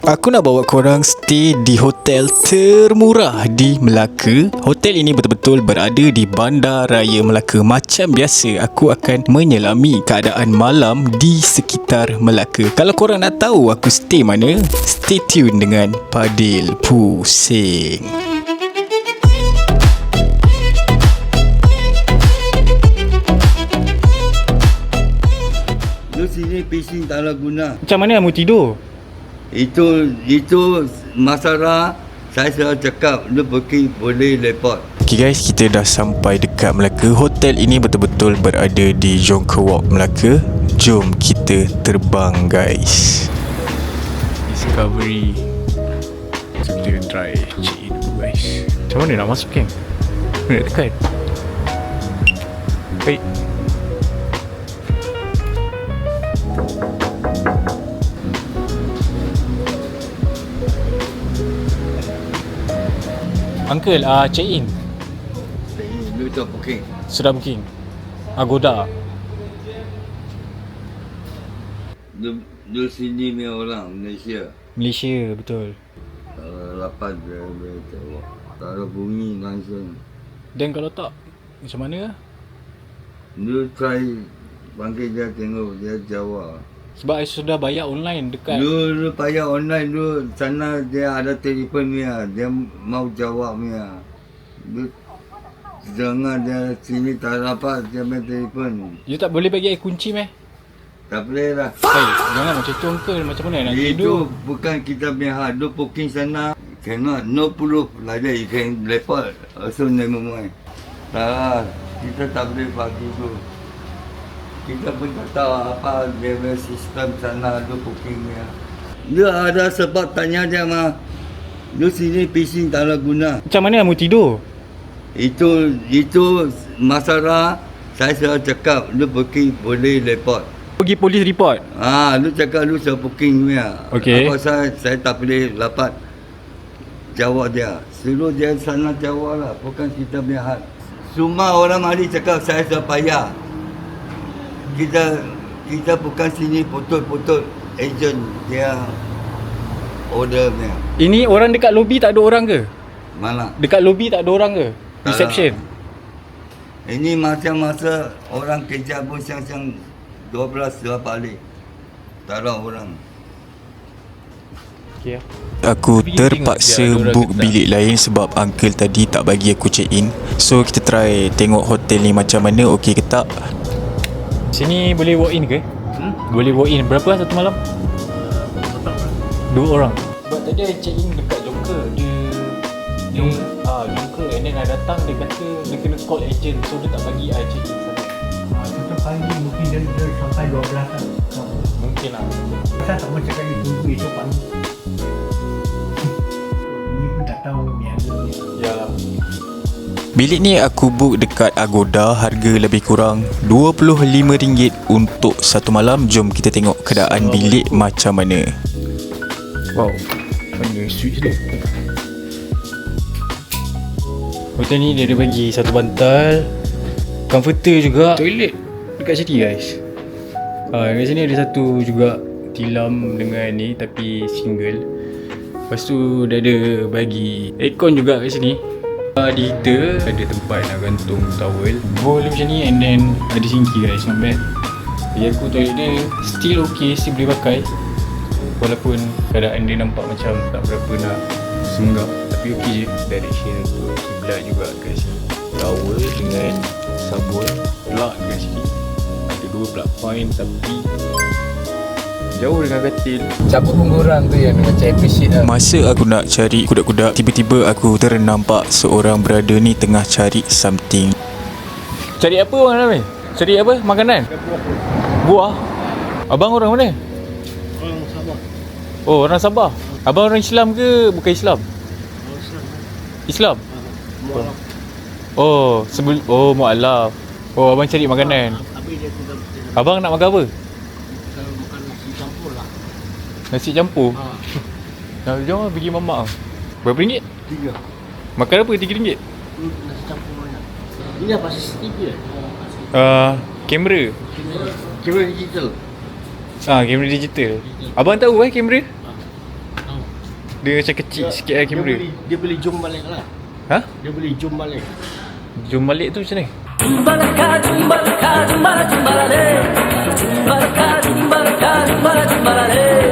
Aku nak bawa korang stay di hotel termurah di Melaka. Hotel ini betul-betul berada di Bandar Raya Melaka. Macam biasa, aku akan menyelami keadaan malam di sekitar Melaka. Kalau korang nak tahu aku stay mana, stay tune dengan Padil Pusing. Lu sini pising tak ada guna. Macam mana mau tidur? Itu masalah saya sudah cakap lu pergi boleh lepak. Okay guys, kita dah sampai dekat Melaka. Hotel ini betul-betul berada di Jongkewok, Melaka. Jom kita terbang guys. Discovery. So kita try check in dulu guys. Macam mana nak masuk kan? Nak tekan? Baik. Uncle, check in. Lu tak booking. Sudah booking. Agoda. Lu sini ni orang Malaysia. Malaysia, betul. Lapan dia jawab. Tak ada bunyi langsung. Dan kalau tak, macam mana? Lu try panggil dia tengok dia jawab. Sebab I sudah bayar online dekat. Lu payah online lu sana dia ada telefon dia mau jawab dia. Lu jangan dia sini tak dapat dia main telefon. You tak boleh bagi I kunci meh? Tak boleh lah. Hey, jangan macam tu uncle. Macam mana nak tidur? Itu bukan kita punya hak. Lu booking sana. Cannot, no proof. Like that you can report. Also never mind. Tak, kita tak boleh bagi tu. Kita pun tak tahu apa dia punya sistem sana. Lu booking dia. Dia ada sebab tanya dia mah. Lu sini pising tak ada guna. Macam mana mau tidur? Itu masalah saya sudah cakap. Lu pergi boleh report. Pergi polis report. Lu cakap lu sudah booking dia. Okey. Apa saya tak boleh dapat jawab dia. Suruh dia sana jawab lah. Bukan kita punya hak. Semua orang mari cakap saya sudah payah. Kita bukan sini putul-putul agent dia order dia. Ini orang dekat lobby tak ada orang ke? Mana? Dekat lobby tak ada orang ke? Tak Reception. Ini macam masa orang kerja pun siang-siang 12 balik. Tak ada orang. Okey. Aku Pergi terpaksa tengok dia ada orang book ke tak. bilik lain sebab uncle tadi tak bagi aku check in. So kita try tengok hotel ni macam mana, okey ke tak. Sini boleh walk in ke? Boleh walk in. Berapa satu malam? 2 orang. Sebab tadi I check in dekat Joker. Joker. And then I datang dia kata dia kena call agent. So dia tak bagi I check in sana. Kita pagi mungkin dia sampai 12 lah. Mungkin lah. Saya tak macam kali tunggu esok pagi. Ini pun tak tahu niaga ni. Yalah. Bilik ni aku book dekat Agoda, harga lebih kurang RM25 untuk satu malam. Jom kita tengok keadaan bilik macam mana. Wow. Mana switch dia? Hotel ni dia ada bagi satu bantal, comforter juga, toilet dekat sini guys. Dekat sini ada satu juga tilam dengan ni tapi single. Lepas tu dia ada bagi aircon juga kat sini. Di heater ada tempat nak gantung towel. Bowl macam ni and then ada sinki guys, not bad. Bagi aku toilet dia still okay, still boleh pakai. Walaupun keadaan dia nampak macam tak berapa nak senggap, tapi okey je. Direction untuk kiblat juga kat sini. Towel dengan sabun plug kat sini. Ada 2 plug point tapi jauh dengan katil. Siapa pun korang tu yang macam appreciate lah. Masa aku nak cari kuda-kuda, tiba-tiba aku ternampak seorang berada ni tengah cari something. Cari apa orang ramai? Cari apa? Makanan? Buah? Abang orang mana? Orang Sabah. Oh, orang Sabah. Abang orang Islam ke bukan Islam? Islam? Oh, mualaf. Oh, abang cari makanan. Tapi dia tidak Abang nak makan apa? kalau makan nasi campur lah. Nasi campur. Jom pergi mamak. Berapa ringgit? 3. Makan apa RM3? Nasi campur banyak. Ini apa CCTV ya? Kamera. Kamera digital. Kamera digital. Abang tahu kamera? Tahu. Dia macam kecil sikit lah kamera. Dia beli jom balik lah. Ha? Dia beli jom balik. Jom balik tu macam ni.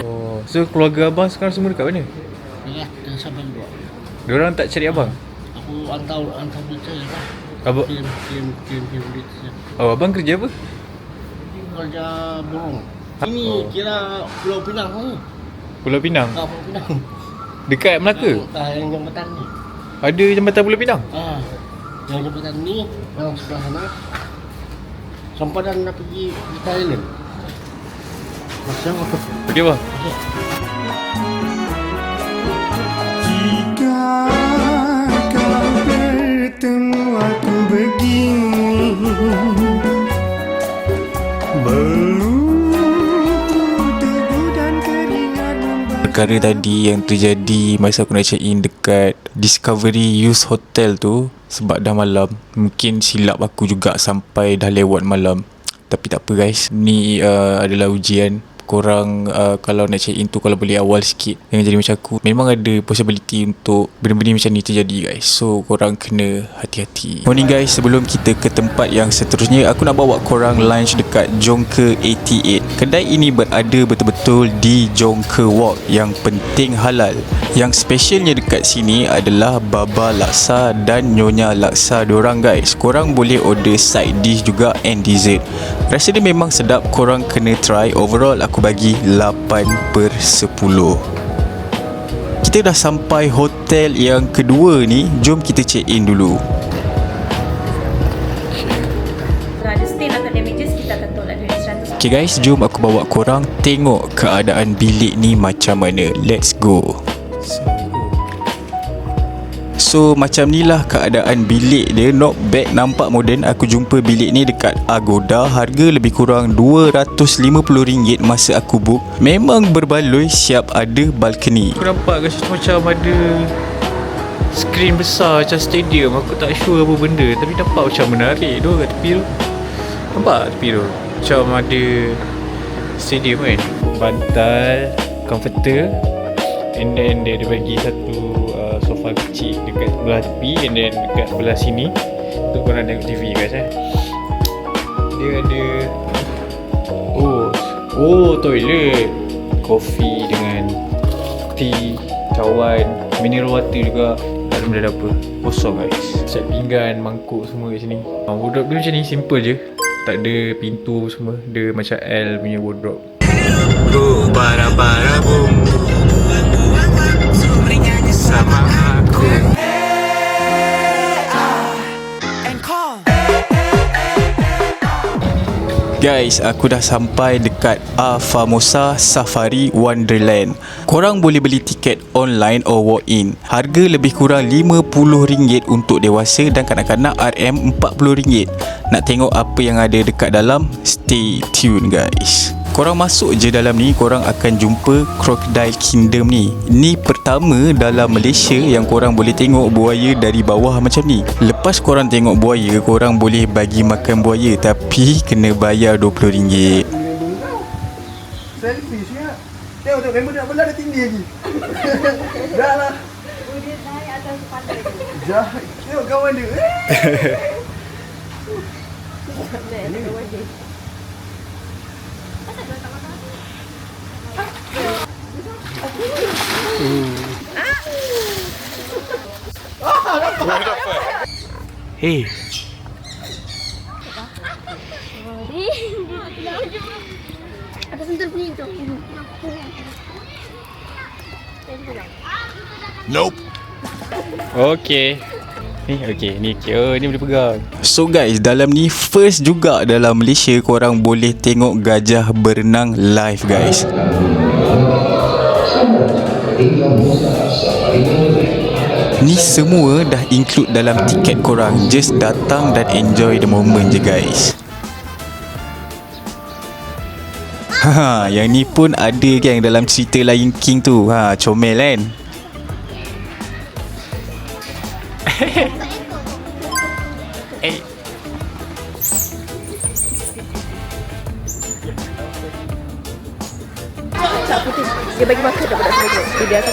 Oh, so keluarga abang sekarang semua dekat mana? Ya, dah sampai dua. Diorang tak cari abang? Aku hantar berita je lah. Abang, Kirim berita je. oh, abang kerja apa? Kerja burung. Ini kira Pulau Pinang ni. Pulau Pinang? Pulau Pinang. Dekat Melaka? Yang jambatan ni. Ada jambatan Pulau Pinang? Yang jambatan ni, yang sebelah sana. Sempadan nak pergi di Thailand. Masa apa? Okey bang. Jika kau bertemu aku begini, belum debu dan keringat Perkara tadi yang terjadi masa aku nak check in dekat Discovery Youth Hotel tu, sebab dah malam, mungkin silap aku juga sampai dah lewat malam. Tapi tak apa guys, ni adalah ujian. Korang kalau nak check in tu, kalau boleh awal sikit, jangan jadi macam aku. Memang ada possibility untuk benda-benda macam ni terjadi guys. So korang kena hati-hati. Morning guys, sebelum kita ke tempat yang seterusnya, aku nak bawa korang lunch dekat Jongke 88. Kedai ini berada betul-betul di Jongke Walk, yang penting halal. Yang specialnya dekat sini adalah Baba Laksa dan Nyonya Laksa diorang guys. Korang boleh order side dish juga and dessert. Rasa dia memang sedap, korang kena try. Overall aku bagi 8/10. Kita dah sampai hotel yang kedua ni. Jom kita check in dulu. Kalau ada stain atau damages, kita akan tolak duit 100. Okay guys, jom aku bawa korang tengok keadaan bilik ni macam mana. Let's go. So macam ni lah keadaan bilik dia. Not bad, nampak moden. Aku jumpa bilik ni dekat Agoda. Harga lebih kurang RM250 masa aku book. Memang berbaloi, siap ada balcony. Aku nampak kat situ macam ada skrin besar macam stadium. Aku tak sure apa benda, tapi nampak macam menarik tu kat tepi tu. Nampak tepi tu macam ada stadium kan. Bantal, comforter, and then dia bagi satu sofa kecil dekat sebelah tepi, and then dekat sebelah sini untuk korang tengok TV guys. Dia ada toilet, kopi dengan tea, cawan, mineral water juga. Dalam dia ada apa? Kosong guys. Set pinggan, mangkuk semua kat sini. Wardrobe dia macam ni, simple je. Tak ada pintu semua. Dia macam L punya wardrobe. bara-bara boom, sama aku. Guys, aku dah sampai dekat Famosa Safari Wonderland. Korang boleh beli tiket online or walk-in. Harga lebih kurang RM50 untuk dewasa dan kanak-kanak RM40. Nak tengok apa yang ada dekat dalam? Stay tune guys. Korang masuk je dalam ni, korang akan jumpa Crocodile Kingdom ni. Ni pertama dalam Malaysia yang korang boleh tengok buaya dari bawah macam ni. Lepas korang tengok buaya, korang boleh bagi makan buaya, tapi kena bayar RM20. Selfie siap. Tengok member nak belah dah tinggi lagi. Dah lah. Dia naik atas kepala dia. Jahat. Tengok kawan dia. Hey, Ada sentuh bunyi tu. okay. Ni okay. Oh, ni boleh pegang. So guys, dalam ni first juga dalam Malaysia korang boleh tengok gajah berenang live guys. Ni semua dah include dalam tiket korang. Just datang dan enjoy the moment je guys. Yang ni pun ada kan dalam cerita Lion King tu. Comel kan. tak putih. Dia bagi makan tak budak semua. Dia biasa.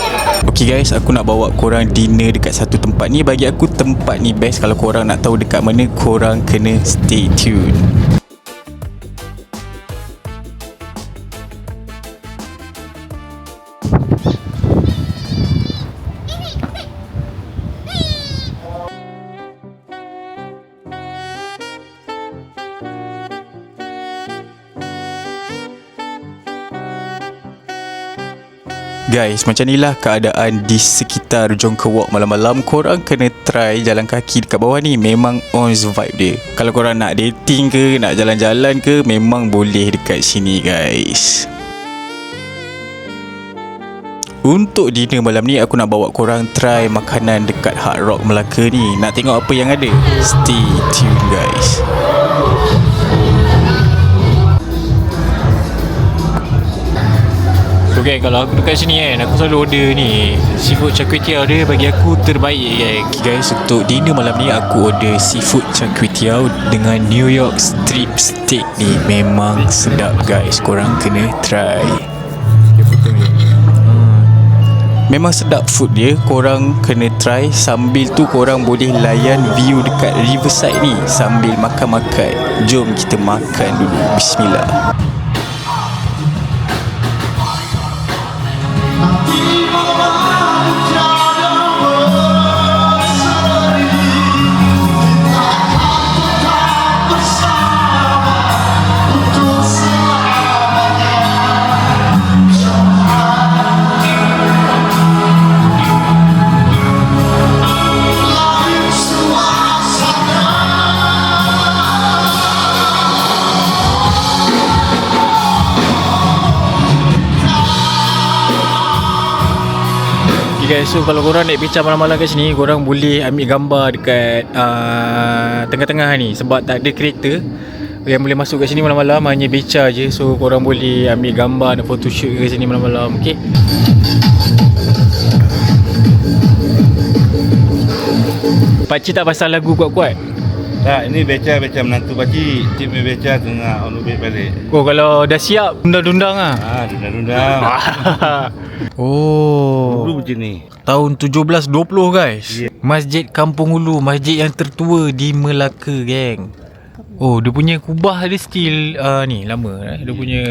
Okay guys, aku nak bawa korang dinner dekat satu tempat ni. Bagi aku tempat ni best. Kalau korang nak tahu dekat mana, korang kena stay tune. Guys, macam inilah keadaan di sekitar Jonker Walk malam-malam. Korang kena try jalan kaki dekat bawah ni. Memang on vibe dia. Kalau korang nak dating ke, nak jalan-jalan ke, memang boleh dekat sini guys. Untuk dinner malam ni, aku nak bawa korang try makanan dekat Hard Rock Melaka ni. Nak tengok apa yang ada? Stay tune guys. Okay, kalau aku dekat sini kan, aku selalu order ni seafood char kway teow dia bagi aku terbaik kan. Okay guys, untuk dinner malam ni aku order seafood char kway teow dengan New York strip steak ni. Memang sedap guys, korang kena try. Memang sedap food dia, korang kena try. Sambil tu korang boleh layan view dekat riverside ni sambil makan-makan. Jom kita makan dulu. Bismillah. Okay guys, so kalau korang naik beca malam-malam kat sini, korang boleh ambil gambar dekat tengah-tengah ni. Sebab tak ada kereta yang boleh masuk kat sini malam-malam, hanya beca je. So korang boleh ambil gambar, nak photoshoot kat sini malam-malam. Okay, pakcik tak pasang lagu kuat-kuat? Tak, ini beca menantu pakcik. Cik punya beca tengah on the way balik. Oh, kalau dah siap, dundang-dundang lah. Dundang-dundang. Oh, Dulu macam ni. tahun 1720 guys. Yeah. Masjid Kampung Ulu, masjid yang tertua di Melaka geng. Oh, dia punya kubah dia still ni lama Dia punya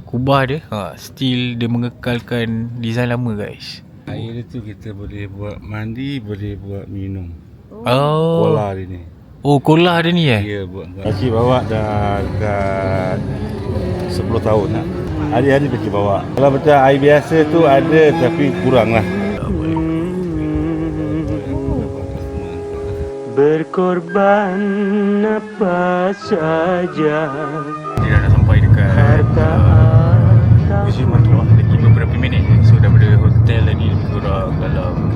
kubah dia still dia mengekalkan design lama guys. Air tu kita boleh buat mandi, boleh buat minum. Oh, Kola dia ni. oh kolah dia ni Ya, buat. Pakcik bawa dah dekat 10 tahun lah. Hari-hari pakcik bawa. Kalau macam air biasa tu ada tapi kurang lah. Berkorban apa saja. Dia dah sampai dekat Museum Hang lagi beberapa minit. So daripada hotel tadi lebih kurang dalam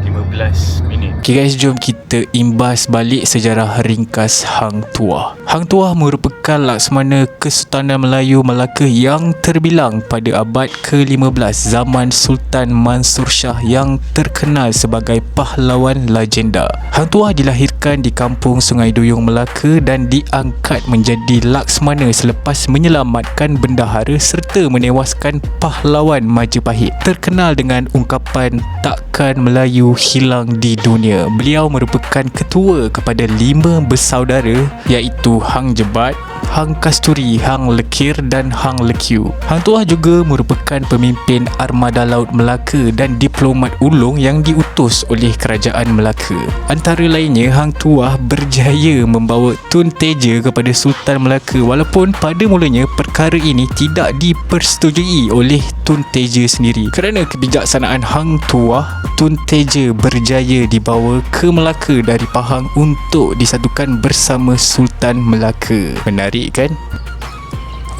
15 minit. Okay guys, jom kita imbas balik sejarah ringkas Hang Tuah. Hang Tuah merupakan Laksmana Kesultanan Melayu Melaka yang terbilang pada abad ke-15 zaman Sultan Mansur Shah yang terkenal sebagai pahlawan legenda. Hang Tuah dilahirkan di kampung Sungai Duyung, Melaka dan diangkat menjadi Laksmana selepas menyelamatkan bendahara serta menewaskan pahlawan Majapahit. Terkenal dengan ungkapan takkan Melayu hilang di dunia. Beliau merupakan ketua kepada 5 bersaudara iaitu Hang Jebat, Hang Kasturi, Hang Lekir dan Hang Lekiu. Hang Tuah juga merupakan pemimpin Armada Laut Melaka dan diplomat ulung yang diutus oleh Kerajaan Melaka. Antara lainnya, Hang Tuah berjaya membawa Tun Teja kepada Sultan Melaka walaupun pada mulanya perkara ini tidak dipersetujui oleh Tun Teja sendiri. Kerana kebijaksanaan Hang Tuah, Tun Teja berjaya dibawa ke Melaka dari Pahang untuk disatukan bersama Sultan Melaka. Menarik kan?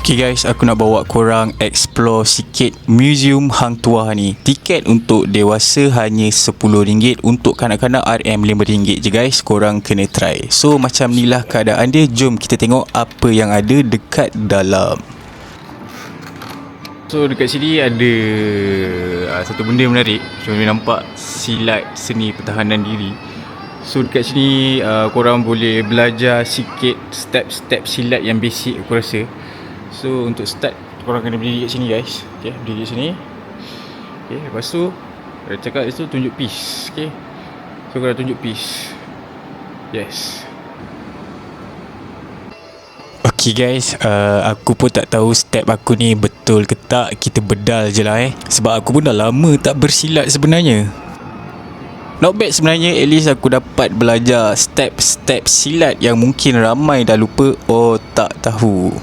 Okay guys, aku nak bawa korang explore sikit Museum Hang Tuah ni. Tiket untuk dewasa hanya RM10, untuk kanak-kanak RM5 je guys. Korang kena try. So macam ni lah keadaan dia. Jom kita tengok apa yang ada dekat dalam. So dekat sini ada satu benda menarik. Cuma boleh nampak silat seni pertahanan diri. So dekat sini korang boleh belajar sikit step-step silat yang basic aku rasa. So untuk start, korang kena berdiri kat sini guys. Okay, berdiri kat sini. Okay, lepas tu dia cakap kat situ tunjuk piece. Okay, so korang tunjuk piece. Yes. Okay guys, aku pun tak tahu step aku ni betul ke tak. Kita bedal je lah sebab aku pun dah lama tak bersilat sebenarnya. Not bad sebenarnya, at least aku dapat belajar step-step silat yang mungkin ramai dah lupa oh tak tahu.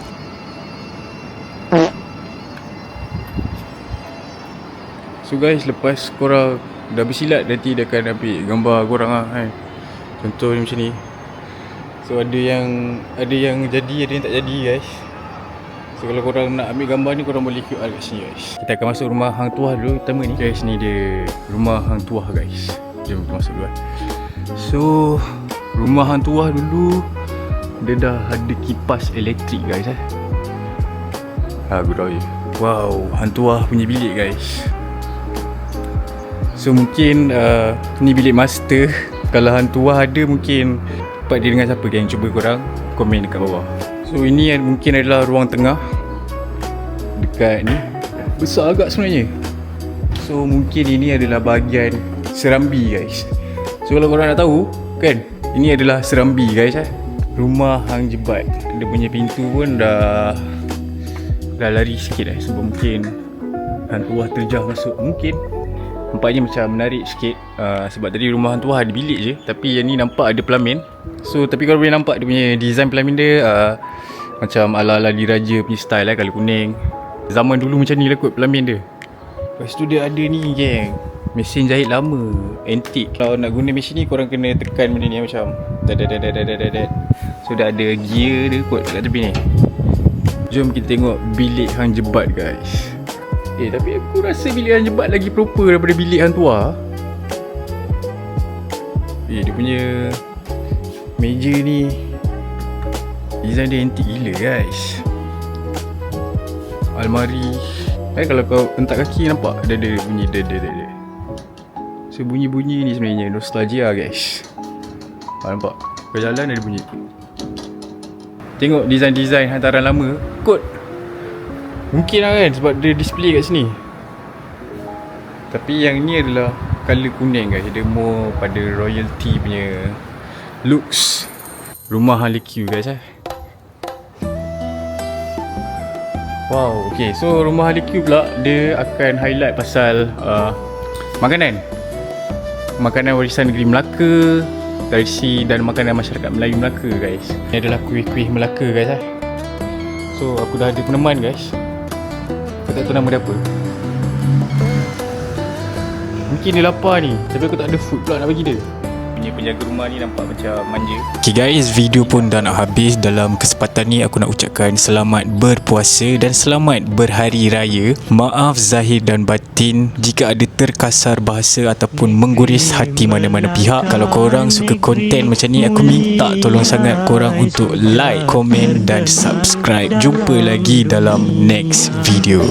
So guys, lepas korang dah bersilat, nanti dia akan ambil gambar korang lah kan. Contoh ni macam ni. So ada yang jadi, ada yang tak jadi guys. So kalau korang nak ambil gambar ni, korang boleh QR kat sini guys. Kita akan masuk rumah hang tuah dulu pertama ni. Guys, ni dia rumah hang tuah guys. Jom kita masuk dulu kan. So rumah hang tuah dulu, dia dah ada kipas elektrik guys aku tahu je. Wow, hang tuah punya bilik guys. So mungkin ni bilik master. Kalau hang tuah ada, mungkin tempat dia dengan siapa geng, cuba korang komen dekat bawah. So ini mungkin adalah ruang tengah. Dekat ni besar agak sebenarnya. So mungkin ini adalah bahagian serambi guys. So kalau korang nak tahu kan, ini adalah serambi guys rumah hang jebat. Dia punya pintu pun dah lari sikit sebab mungkin hang tuah terjah masuk. Mungkin nampaknya macam menarik sikit sebab tadi rumah hang tuah ada bilik je, tapi yang ni nampak ada pelamin. So tapi korang boleh nampak dia punya design pelamin dia macam ala-ala diraja punya style kalau kuning. Zaman dulu macam ni lah kot pelamin dia. Lepas tu dia ada ni geng, mesin jahit lama, antik. Kalau nak guna mesin ni, korang kena tekan benda ni macam dadadadadadadad. So dah ada gear dia kot kat tepi ni. Jom kita tengok bilik hang jebat guys. Tapi aku rasa bilik hang jebat lagi proper daripada bilik hang tua. Dia punya meja ni design dia antik gila guys. Almari kalau kau hentak kaki nampak ada bunyi dia. So bunyi-bunyi ni sebenarnya nostalgia guys. Nampak? Kau jalan ada bunyi. Tengok design-design hantaran lama kot. Mungkin lah kan sebab dia display kat sini. Tapi yang ni adalah colour kuning guys. Dia more pada royalty punya looks. Rumah Harley Q guys Wow, okay. So rumah Harley Q pula, dia akan highlight pasal makanan warisan negeri Melaka, tradisi dan makanan masyarakat Melayu Melaka guys. Ini adalah kuih-kuih Melaka guys So aku dah ada peneman guys. Aku tak tahu nama dia apa. Mungkin dia lapar ni, tapi aku tak ada food pula nak bagi dia. Penjaga rumah ni nampak macam manja. Okay guys, video pun dah nak habis. Dalam kesempatan ni aku nak ucapkan selamat berpuasa dan selamat berhari raya. Maaf zahir dan batin jika ada terkasar bahasa ataupun mengguris hati mana-mana pihak. Kalau korang suka konten macam ni, aku minta tolong sangat korang untuk like, komen dan subscribe. Jumpa lagi dalam next video.